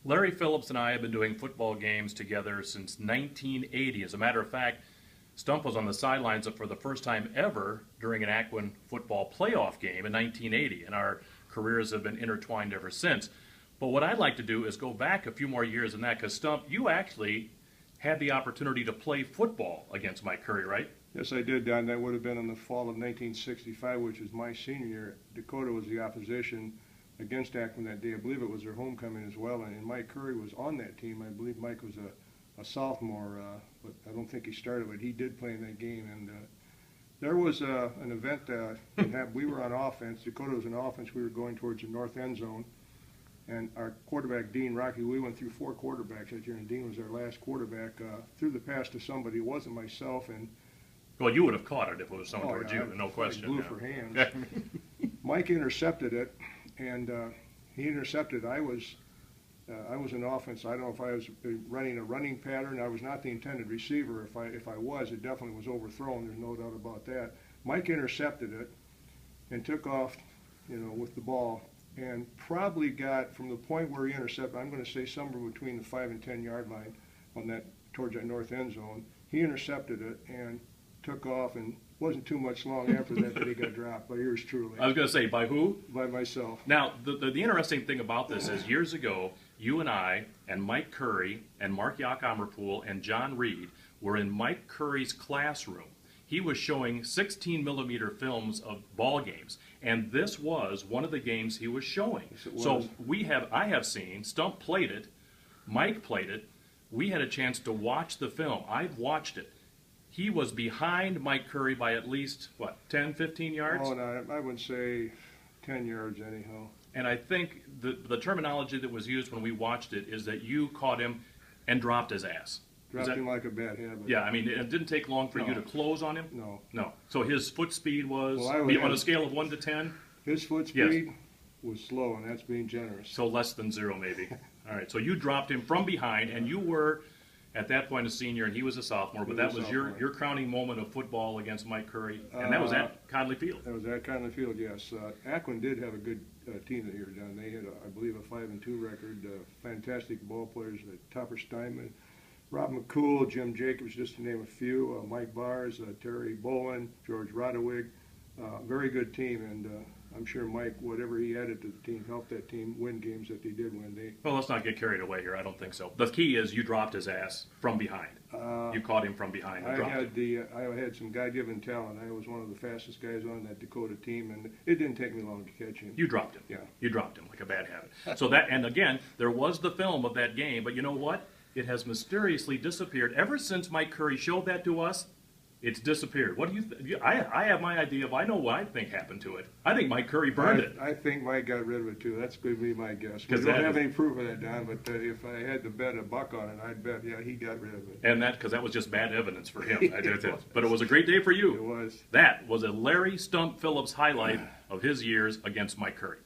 Larry Phillips and I have been doing football games together since 1980. As a matter of fact, Stump was on the sidelines for the first time ever during an Aquin football playoff game in 1980, and our careers have been intertwined ever since. But what I'd like to do is go back a few more years than that, because Stump, you actually had the opportunity to play football against Mike Curry, right? Yes, I did, Don. That would have been in the fall of 1965, which was my senior year. Dakota was the opposition against Aquin that day. I believe it was their homecoming as well, and Mike Curry was on that team. I believe Mike was a sophomore, but I don't think he started, but he did play in that game. And there was an event, we were on offense. Dakota was on offense. We were going towards the north end zone, and our quarterback, Dean Rocky, we went through 4 quarterbacks that year, and Dean was our last quarterback. Threw the pass to somebody. It wasn't myself, and well, you would have caught it if it was someone towards you, no question. Blew for hands. Mike intercepted it, and he intercepted. I was in offense. I don't know if I was running a running pattern. I was not the intended receiver. If I was, it definitely was overthrown. There's no doubt about that. Mike intercepted it and took off, with the ball, and probably got from the point where he intercepted. I'm going to say somewhere between the 5 and 10 yard line on that towards that north end zone. He intercepted it and took off, and wasn't too much long after that he got dropped by yours truly. I was going to say, by who? By myself. Now, the interesting thing about this is years ago, you and I and Mike Curry and Mark Yakommerpool and John Reed were in Mike Curry's classroom. He was showing 16-millimeter films of ball games, and this was one of the games he was showing. Yes, it was. So I have seen, Stump played it, Mike played it, we had a chance to watch the film. I've watched it. He was behind Mike Curry by at least, 10, 15 yards? Oh, no, I would say 10 yards anyhow. And I think the terminology that was used when we watched it is that you caught him and dropped his ass. Dropped him like a bad habit. Yeah, I mean, it didn't take long for you to close on him? No. No. So his foot speed was, on a scale of 1 to 10? His foot speed was slow, and that's being generous. So less than 0, maybe. All right, so you dropped him from behind, and you were, at that point, a senior, and he was a sophomore, but that was your crowning moment of football against Mike Curry, and that was at Conley Field. That was at Conley Field, yes. Aquin did have a good team that year, John. They had, I believe, a 5-2 record. Fantastic ball players, Topper Steinman, Rob McCool, Jim Jacobs, just to name a few, Mike Bars, Terry Bowen, George Rodewig. Very good team, and I'm sure Mike, whatever he added to the team, helped that team win games that they did win. Well, let's not get carried away here. I don't think so. The key is you dropped his ass from behind. You caught him from behind and dropped him. I had some God-given talent. I was one of the fastest guys on that Dakota team, and it didn't take me long to catch him. You dropped him. Yeah. You dropped him like a bad habit. So that, and again, there was the film of that game, but you know what? It has mysteriously disappeared. Ever since Mike Curry showed that to us, it's disappeared. What do you think? I have my idea of, I know what I think happened to it. I think Mike Curry burned it. I think Mike got rid of it too. That's going to be my guess. We don't have any proof of that, Don, but if I had to bet a buck on it, I'd bet, he got rid of it. And because that was just bad evidence for him. But it was a great day for you. It was. That was a Larry Stump Phillips highlight of his years against Mike Curry.